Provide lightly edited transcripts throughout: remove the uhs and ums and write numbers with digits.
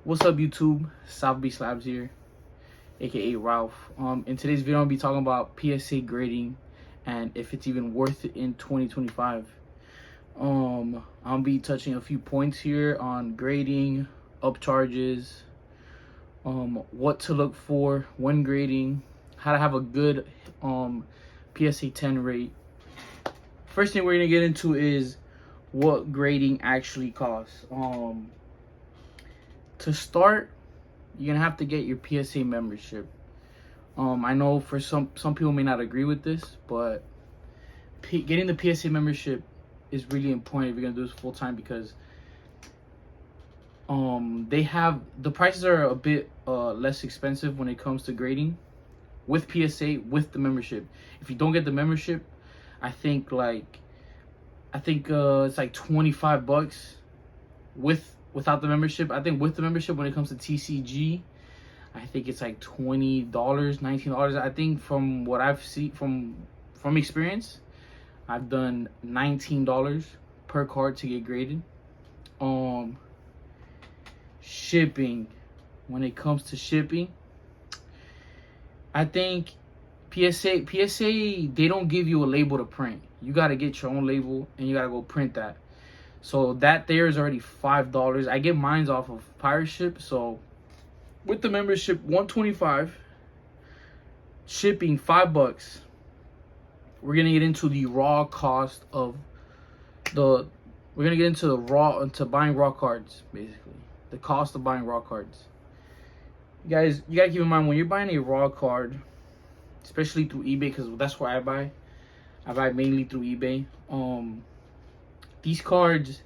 What's up, YouTube? South Beach Labs here, aka Ralph. In today's video, I'll be talking about PSA grading and if it's even worth it in 2025. I'll be touching a few points here on grading, upcharges, what to look for when grading, how to have a good PSA 10 rate. First thing we're gonna get into is what grading actually costs. To start, you're gonna have to get your PSA membership. I know for some people may not agree with this, but getting the PSA membership is really important if you're gonna do this full time, because they have the prices are a bit less expensive when it comes to grading with PSA with the membership. If you don't get the membership, I think it's like $25 without the membership. I think with the membership, when it comes to TCG, I think it's like $20, $19. I think from what I've seen from experience, I've done $19 per card to get graded. Shipping. When it comes to shipping, I think PSA they don't give you a label to print. You gotta get your own label and you gotta go print that. So that there is already $5. I get mines off of Pirate Ship. So with the membership, $125. Shipping $5. We're gonna get into the raw cost of the. We're gonna get into buying raw cards, basically the cost of buying raw cards. You guys, you gotta keep in mind when you're buying a raw card, especially through eBay, because that's where I buy. I buy mainly through eBay. These cards,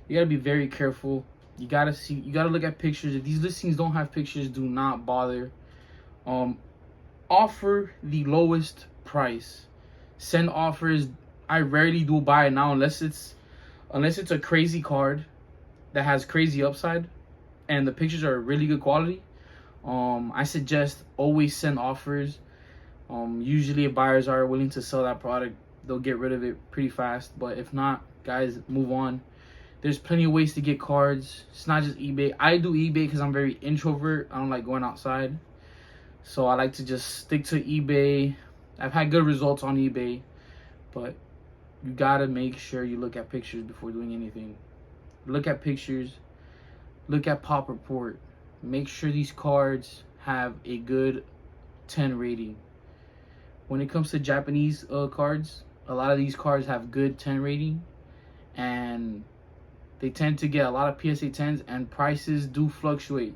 you gotta be very careful. You gotta look at pictures. If these listings don't have pictures, do not bother. Offer the lowest price. Send offers. I rarely do buy it now unless it's a crazy card that has crazy upside and the pictures are really good quality. I suggest always send offers. Usually if buyers are willing to sell that product, they'll get rid of it pretty fast. But if not, guys, move on. There's plenty of ways to get cards. It's not just eBay. I do eBay because I'm very introvert. I don't like going outside, so I like to just stick to eBay. I've had good results on eBay, but you gotta make sure you look at pictures before doing anything. Look at pictures. Look at pop report. Make sure these cards have a good 10 rating. When it comes to Japanese cards, a lot of these cards have good 10 rating, and they tend to get a lot of PSA 10s, and prices do fluctuate.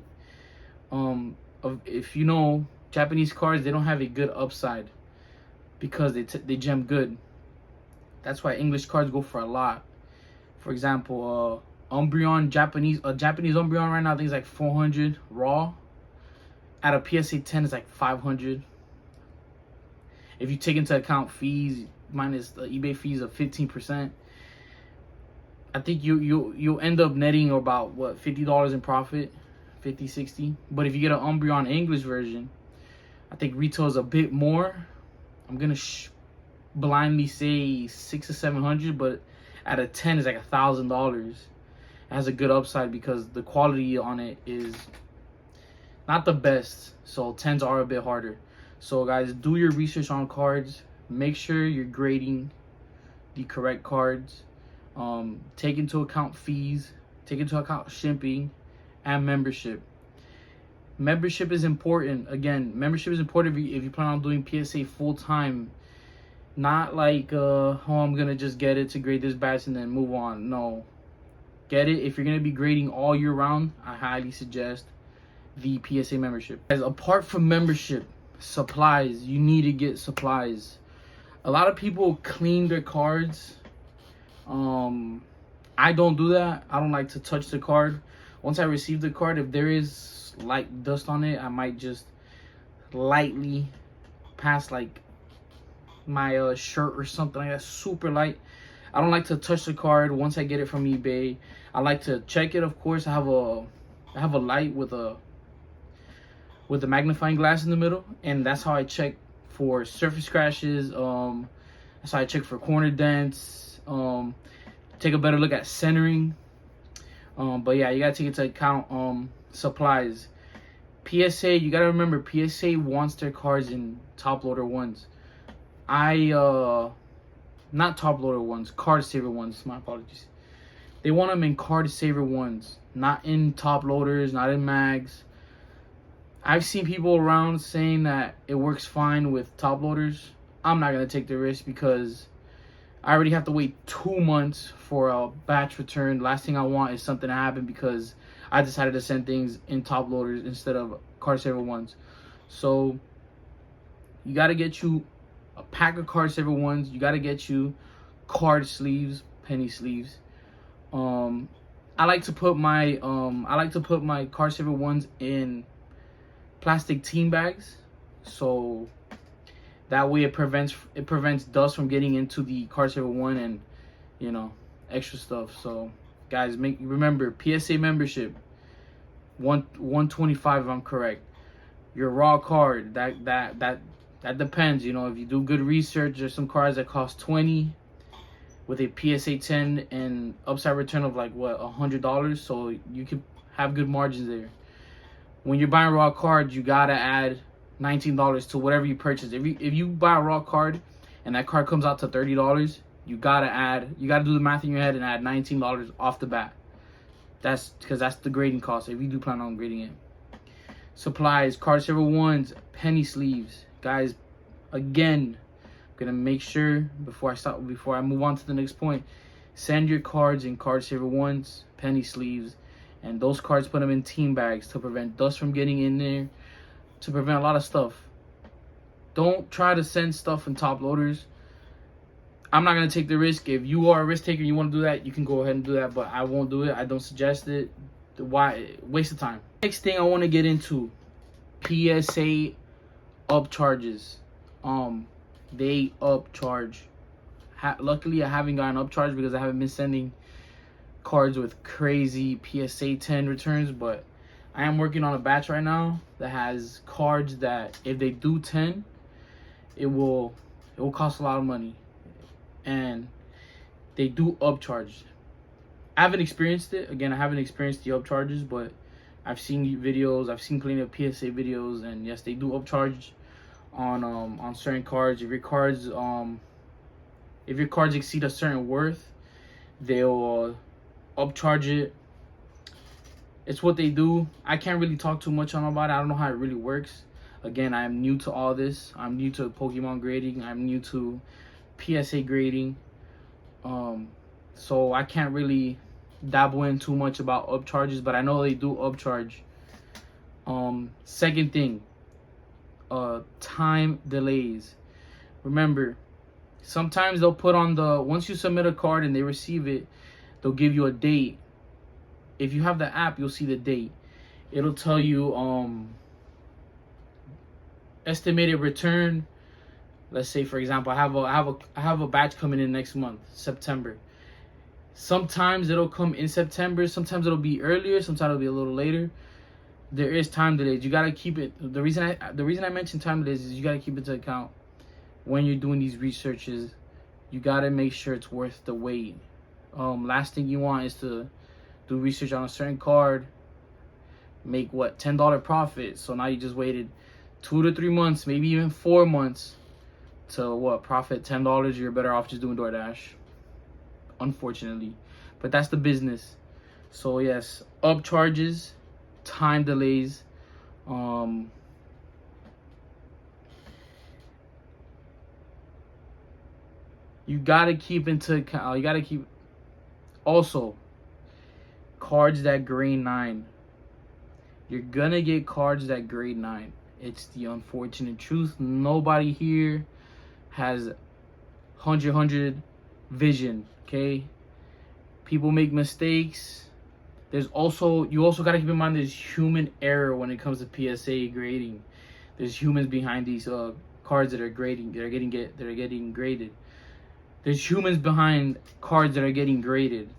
If you know, Japanese cards, they don't have a good upside because they gem good. That's why English cards go for a lot. For example, Umbreon Japanese Umbreon right now, I think it's like 400 raw. At a PSA 10, it's like 500. If you take into account fees minus the eBay fees of 15%, I think you'll end up netting about what, $50 in profit, 50, 60. But if you get an Umbreon English version, I think retail is a bit more. I'm gonna blindly say 600 or 700, but at a 10 is like $1,000. It has a good upside because the quality on it is not the best, so 10s are a bit harder. So guys, do your research on cards. Make sure you're grading the correct cards. Take into account fees, take into account shipping and membership. Membership is important. Again, membership is important if you plan on doing PSA full time. Not like I'm gonna just get it to grade this batch and then move on. No, get it if you're gonna be grading all year round. I highly suggest the PSA membership. As apart from membership, supplies, you need to get supplies. A lot of people clean their cards. I don't do that. I don't like to touch the card. Once I receive the card, if there is light dust on it, I might just lightly pass like my shirt or something like that, super light. I don't like to touch the card once I get it from eBay. I like to check it, of course. I have a light with a magnifying glass in the middle, and that's how I check for surface scratches. That's how I check for corner dents. Take a better look at centering. But yeah, you gotta take into account supplies. PSA, you gotta remember, PSA wants their cards in top loader ones. Not top loader ones, card saver ones. My apologies. They want them in card saver ones, not in top loaders, not in mags. I've seen people around saying that it works fine with top loaders. I'm not gonna take the risk because I already have to wait 2 months for a batch return. Last thing I want is something to happen because I decided to send things in top loaders instead of card saver ones. So you gotta get you a pack of card saver ones. You gotta get you card sleeves, penny sleeves. I like to put my card saver ones in plastic team bags, so that way it prevents dust from getting into the card saver one and extra stuff. So guys, remember PSA membership, 125 if I'm correct. Your raw card, that depends. If you do good research, there's some cards that cost 20 with a PSA 10 and upside return of like what, $100, so you can have good margins there. When you're buying raw cards, you gotta add $19 to whatever you purchase. If you buy a raw card and that card comes out to $30, you gotta do the math in your head and add $19 off the bat. That's because that's the grading cost if you do plan on grading it. Supplies, card saver ones, penny sleeves. Guys, again, I'm gonna make sure before I move on to the next point, send your cards in card saver ones, penny sleeves, and those cards, put them in team bags to prevent dust from getting in there, to prevent a lot of stuff. Don't try to send stuff in top loaders. I'm not gonna take the risk. If you are a risk taker and you want to do that, you can go ahead and do that, but I won't do it. I don't suggest it. Why? Waste of time. Next thing I want to get into, PSA upcharges. They upcharge. Luckily, I haven't gotten upcharged because I haven't been sending cards with crazy PSA 10 returns, but I am working on a batch right now that has cards that if they do 10, it will cost a lot of money, and they do upcharge. I haven't experienced it. Again, I haven't experienced the upcharges, but I've seen videos. I've seen plenty of PSA videos, and yes, they do upcharge on certain cards. If your cards exceed a certain worth, they'll upcharge it. It's what they do. I can't really talk too much about it. I don't know how it really works. Again, I am new to all this. I'm new to Pokemon grading. I'm new to PSA grading. So I can't really dabble in too much about upcharges, but I know they do upcharge. Second thing, time delays. Remember, sometimes they'll put on once you submit a card and they receive it, they'll give you a date. If you have the app, you'll see the date. It'll tell you estimated return. Let's say, for example, I have a batch coming in next month, September. Sometimes it'll come in September, sometimes it'll be earlier, sometimes it'll be a little later. There is time delays. You gotta keep it. The reason I mention time delays is you gotta keep it to account when you're doing these researches. You gotta make sure it's worth the wait. Last thing you want is to do research on a certain card, make what, $10 profit. So now you just waited 2 to 3 months, maybe even 4 months to what, profit $10. You're better off just doing DoorDash, unfortunately, but that's the business. So yes, upcharges, time delays, you gotta keep into account. You gotta keep also cards that grade 9. You're gonna get cards that grade 9. It's the unfortunate truth. Nobody here has 100 vision. Okay, people make mistakes. You also got to keep in mind there's human error when it comes to PSA grading. There's humans behind these cards that are getting graded. There's humans behind cards that are getting graded.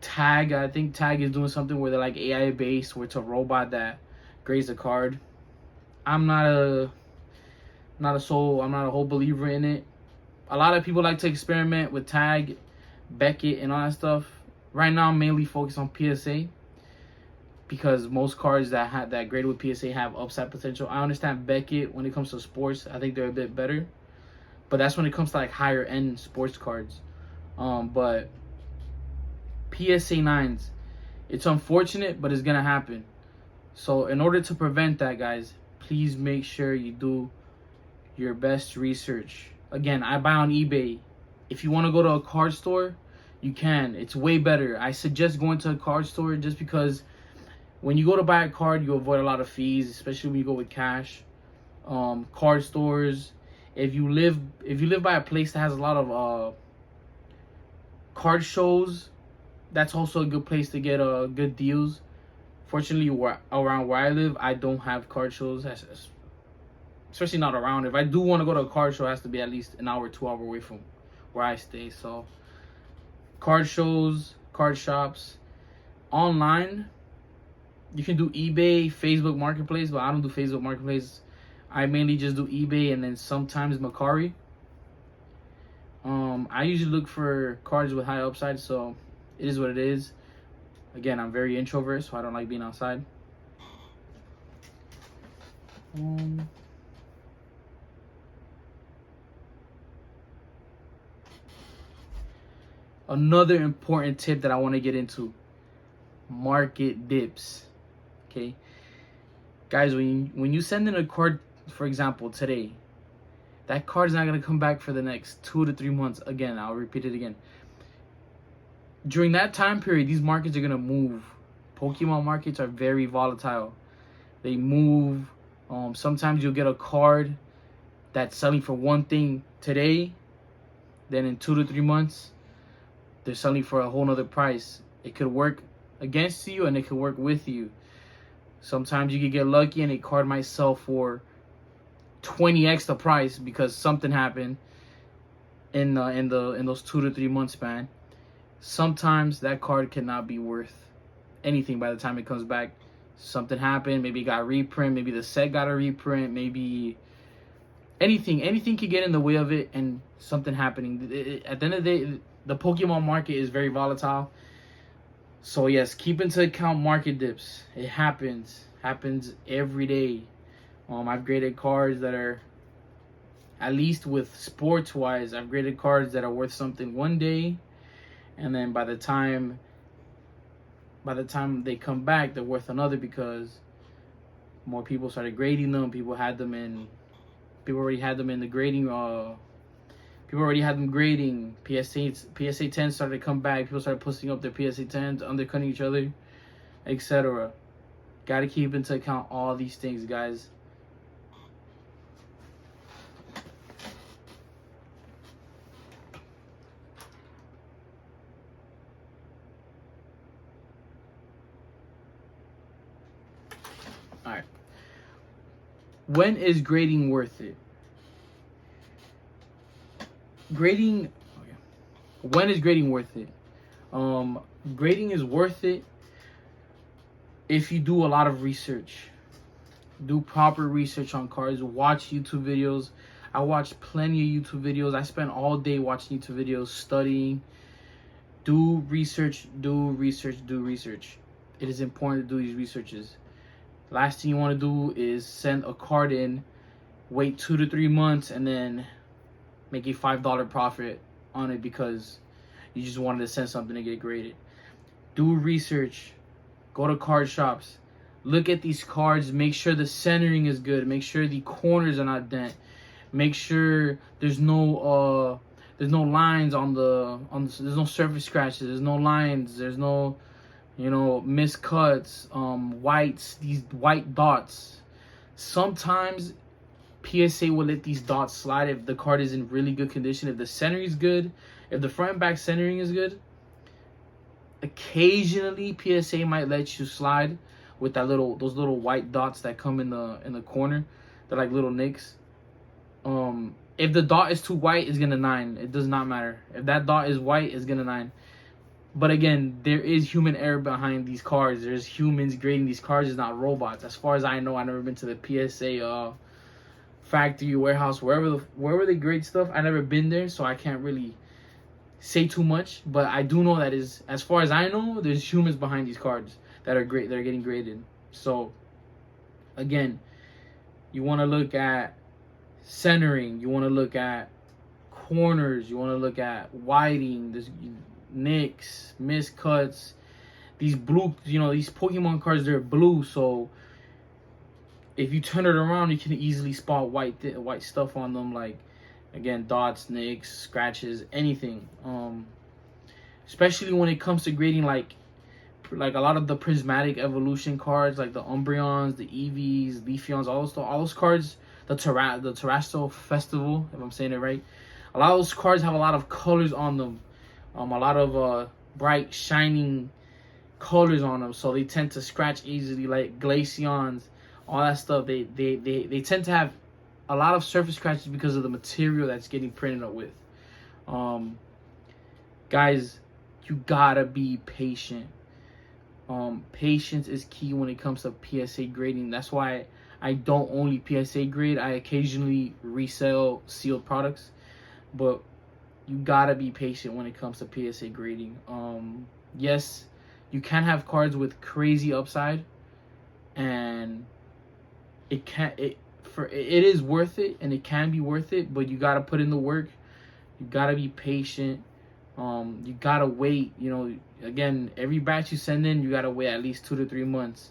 Tag. I think Tag is doing something where they're like AI based, where it's a robot that grades a card. I'm not a whole believer in it. A lot of people like to experiment with Tag, Beckett, and all that stuff. Right now, I'm mainly focused on PSA because most cards that graded with PSA have upside potential. I understand Beckett when it comes to sports. I think they're a bit better, but that's when it comes to like higher end sports cards. But PSA 9s, it's unfortunate, but it's gonna happen. So in order to prevent that, guys, please make sure you do your best research. Again, I buy on eBay. If you want to go to a card store, you can. It's way better. I suggest going to a card store just because when you go to buy a card, you avoid a lot of fees, especially when you go with cash. Card stores. If you live by a place that has a lot of card shows, that's also a good place to get good deals. Fortunately, around where I live, I don't have card shows, especially not around. If I do want to go to a card show, it has to be at least an hour, 2 hours away from where I stay. So, card shows, card shops, online, you can do eBay, Facebook Marketplace, but I don't do Facebook Marketplace. I mainly just do eBay and then sometimes Mercari. I usually look for cards with high upside, so it is what it is. Again, I'm very introvert, so I don't like being outside. Another important tip that I want to get into: market dips. Okay, guys, when you send in a card, for example, today, that card is not gonna come back for the next 2 to 3 months. Again, I'll repeat it again. During that time period, these markets are gonna move. Pokemon markets are very volatile. They move. Sometimes you'll get a card that's selling for one thing today, then in 2 to 3 months, they're selling for a whole nother price. It could work against you and it could work with you. Sometimes you could get lucky and a card might sell for 20x the price because something happened in those 2 to 3 month span. Sometimes that card cannot be worth anything by the time it comes back. Something happened, maybe it got reprint, maybe the set got a reprint, maybe anything could get in the way of it, and something happening. At the end of the day, the Pokemon market is very volatile. So yes, keep into account market dips. It happens every day. I've graded cards that are, at least with sports wise, I've graded cards that are worth something one day, and then by the time they come back, they're worth another because more people started grading them. People already had them in the grading. People already had them grading. PSA 10s started to come back. People started posting up their PSA 10s, undercutting each other, etc. Got to keep into account all these things, guys. Alright. When is grading worth it? When is grading worth it? Grading is worth it if you do a lot of research. Do proper research on cards. Watch YouTube videos. I watch plenty of YouTube videos. I spend all day watching YouTube videos, studying. Do research. It is important to do these researches. Last thing you want to do is send a card in, wait 2 to 3 months, and then make a $5 profit on it because you just wanted to send something to get graded. Do research. Go to card shops. Look at these cards. Make sure the centering is good. Make sure the corners are not bent. Make sure there's no lines on there's no surface scratches. There's no lines. There's no miscuts, whites, these white dots. Sometimes PSA will let these dots slide if the card is in really good condition. If the centering is good, if the front and back centering is good, occasionally PSA might let you slide with those little white dots that come in the corner. They're like little nicks. If the dot is too white, it's gonna 9. It does not matter. If that dot is white, it's gonna 9. But again, there is human error behind these cards. There's humans grading these cards. It's not robots. As far as I know, I've never been to the PSA factory, warehouse, wherever they grade stuff. I've never been there, so I can't really say too much, but I do know that is, as far as I know, there's humans behind these cards that are great. They're getting graded. So again, you want to look at centering. You want to look at corners. You want to look at whiting, this nicks, miscuts. These blue, these Pokemon cards, they're blue, so if you turn it around, you can easily spot white stuff on them, like, again, dots, nicks, scratches, anything. Especially when it comes to grading, like a lot of the prismatic evolution cards, like the Umbreons, the Eevees, Leafeons, all those cards, the Terrestrial Festival, if I'm saying it right. A lot of those cards have a lot of colors on them, a lot of bright, shining colors on them, so they tend to scratch easily, like Glaceons, all that stuff. They tend to have a lot of surface scratches because of the material that's getting printed up with. Guys, you gotta be patient. Patience is key when it comes to PSA grading. That's why I don't only PSA grade. I occasionally resell sealed products, but you gotta be patient when it comes to PSA grading. Yes, you can have cards with crazy upside, and it is worth it, and it can be worth it, but you gotta put in the work. You gotta be patient. You gotta wait. Again, every batch you send in, you gotta wait at least 2 to 3 months.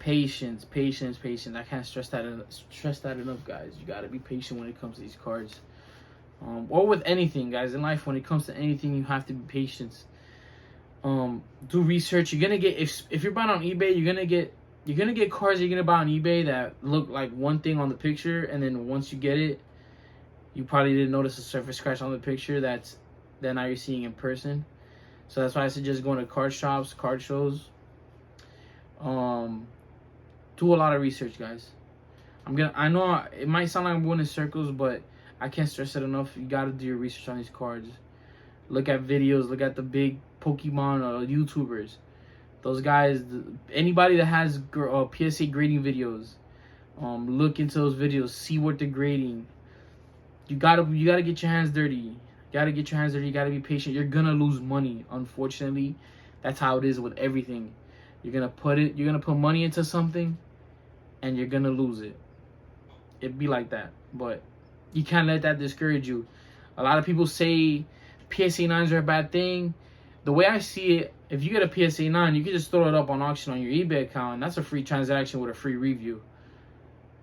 Patience. I can't stress that enough, guys. You gotta be patient when it comes to these cards. Or with anything, guys, in life. When it comes to anything, you have to be patient. Do research. You're gonna get, if you're buying on eBay, you're gonna get cards you're gonna buy on eBay that look like one thing on the picture, and then once you get it, you probably didn't notice a surface scratch on the picture that now you're seeing in person. So that's why I suggest going to card shops, card shows. Do a lot of research, guys. I know it might sound like I'm going in circles, but I can't stress it enough. You gotta do your research on these cards. Look at videos. Look at the big Pokemon YouTubers. Those guys, anybody that has PSA grading videos, look into those videos. See what they're grading. You gotta get your hands dirty. You gotta be patient. You're gonna lose money. Unfortunately, that's how it is with everything. You're gonna put money into something, and you're gonna lose it. It'd be like that, but you can't let that discourage you. A lot of people say PSA 9s are a bad thing. The way I see it, if you get a PSA 9, you can just throw it up on auction on your eBay account, and that's a free transaction with a free review.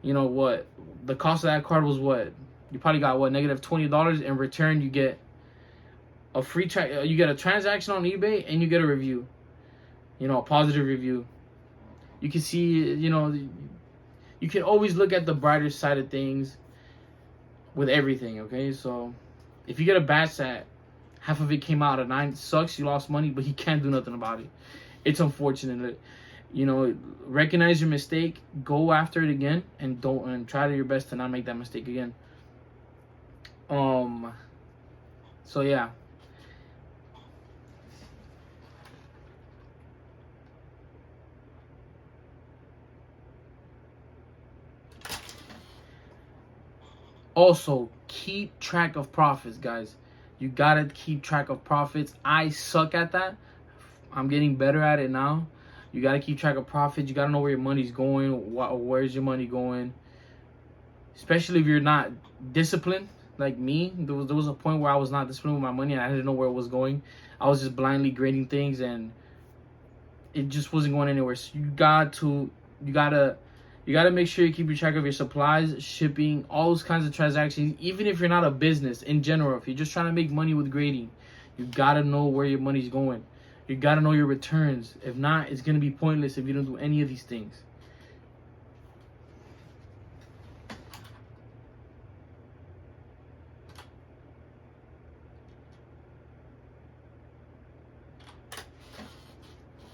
You know what? The cost of that card was what? You probably got what, -$20. In return, you get a free you get a transaction on eBay, and you get a review. A positive review. You can see, you can always look at the brighter side of things with everything, okay? So if you get a batch that half of it came out at 9, sucks, you lost money, but you can't do nothing about it. It's unfortunate. Recognize your mistake, go after it again, and try your best to not make that mistake again. So yeah. Also, keep track of profits, guys. You gotta keep track of profits. I suck at that. I'm getting better at it now. You gotta keep track of profits. You gotta know where your money's going. Where's your money going? Especially if you're not disciplined, like me. There was a point where I was not disciplined with my money, and I didn't know where it was going. I was just blindly grading things, and it just wasn't going anywhere. So you gotta make sure you keep track of your supplies, shipping, all those kinds of transactions. Even if you're not a business in general, if you're just trying to make money with grading, you gotta know where your money's going. You gotta know your returns. If not, it's gonna be pointless if you don't do any of these things.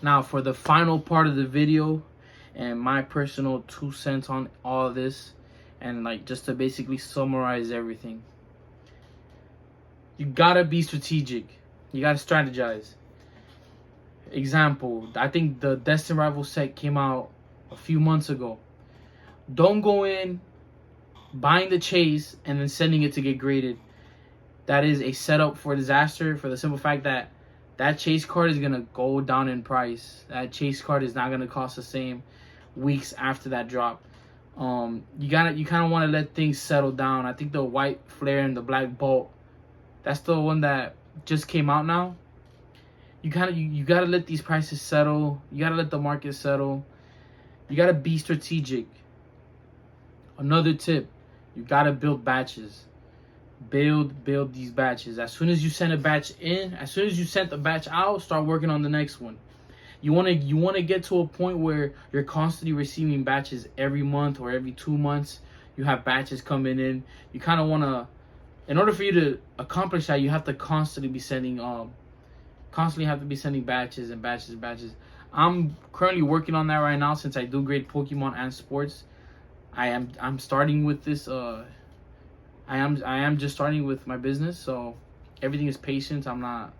Now, for the final part of the video, and my personal 2 cents on all of this, and just to basically summarize everything, you gotta be strategic. You gotta strategize. Example, I think the Destined Rival set came out a few months ago. Don't go in buying the chase and then sending it to get graded. that is a setup for disaster, for the simple fact that that chase card is gonna go down in price. That chase card is not gonna cost the same weeks after that drop. You kind of want to let things settle down. I think the white flare and the black bolt, that's the one that just came out now. You gotta let these prices settle. You gotta let the market settle. You gotta be strategic. Another tip, you gotta build batches. Build these batches. As soon as you send a batch in, as soon as you send the batch out, start working on the next one. You wanna get to a point where you're constantly receiving batches every month or every 2 months. You have batches coming in. You kind of wanna, in order for you to accomplish that, you have to constantly be sending batches and batches and batches. I'm currently working on that right now since I do grade Pokemon and sports. I'm starting with this. I am just starting with my business, so everything is patient. I'm not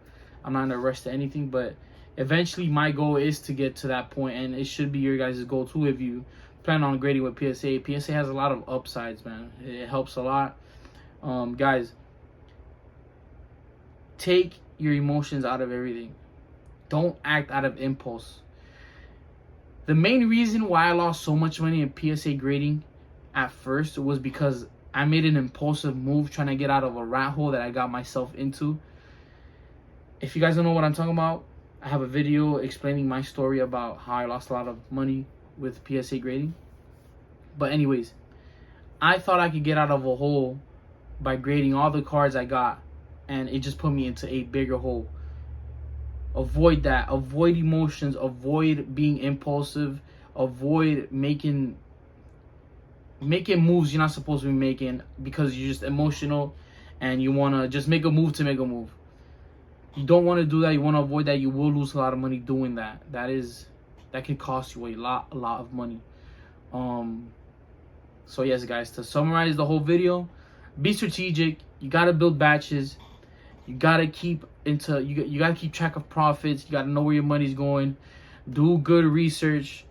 in a rush to anything, but eventually my goal is to get to that point, and it should be your guys' goal too if you plan on grading with PSA. PSA has a lot of upsides, man. It helps a lot. Guys, take your emotions out of everything. Don't act out of impulse. The main reason why I lost so much money in PSA grading at first was because I made an impulsive move trying to get out of a rat hole that I got myself into. If you guys don't know what I'm talking about, I have a video explaining my story about how I lost a lot of money with PSA grading. But anyways, I thought I could get out of a hole by grading all the cards I got, and it just put me into a bigger hole. Avoid that. Avoid emotions. Avoid being impulsive. Avoid making moves you're not supposed to be making because you're just emotional and you want to just make a move to make a move. You don't want to do that. You want to avoid that. You will lose a lot of money doing that. That can cost you a lot of money. So yes, guys, to summarize the whole video, be strategic. You got to build batches. You got to keep you got to keep track of profits. You got to know where your money's going. Do good research.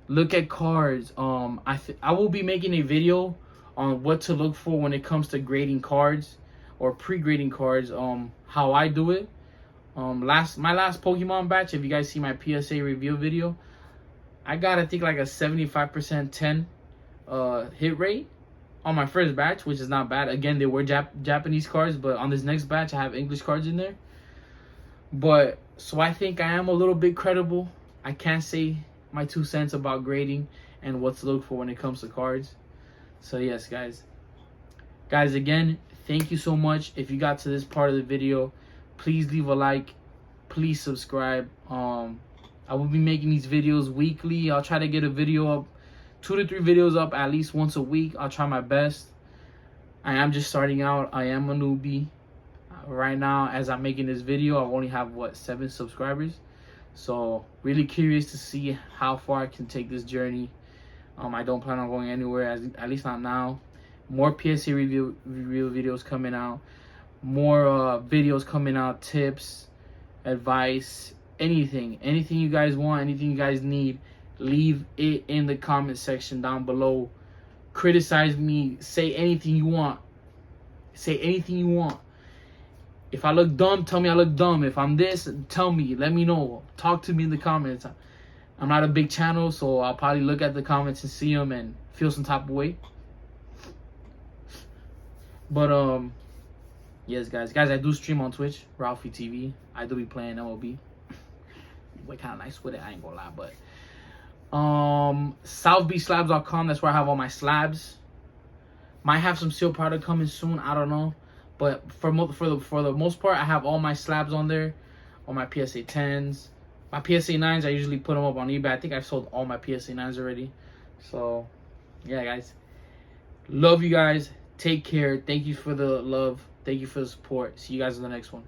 Look at cards. I will be making a video on what to look for when it comes to grading cards or pre-grading cards. How I do it. My last Pokemon batch, if you guys see my PSA review video, I got, I think, like a 75% 10 hit rate on my first batch, which is not bad. Again, they were Japanese cards, but on this next batch I have English cards in there. But so I think I am a little bit credible. I can't say my 2 cents about grading and what to look for when it comes to cards. So yes, guys, again, thank you so much. If you got to this part of the video, please leave a like, please subscribe. I will be making these videos weekly. I'll try to get a video up, 2 to 3 videos up at least once a week. I'll try my best. I am just starting out. I am a newbie right now. As I'm making this video, I only have 7 subscribers. So really curious to see how far I can take this journey. I don't plan on going anywhere, at least not now. More PSA review videos coming out. More videos coming out, tips, advice, anything you guys want, anything you guys need, leave it in the comment section down below. Criticize me, say anything you want. If I look dumb, tell me I look dumb. If I'm this, tell me, let me know. Talk to me in the comments. I'm not a big channel, so I'll probably look at the comments and see them and feel some type of way. But yes, guys, I do stream on Twitch, Ralphie TV. I do be playing MLB. We're kind of nice with it, I ain't gonna lie. But southbeachslabs.com, that's where I have all my slabs. Might have some seal product coming soon, I don't know. But for the most part, I have all my slabs on there, all my PSA 10s. My PSA 9s, I usually put them up on eBay. I think I've sold all my PSA 9s already. So, yeah, guys. Love you guys. Take care. Thank you for the love. Thank you for the support. See you guys in the next one.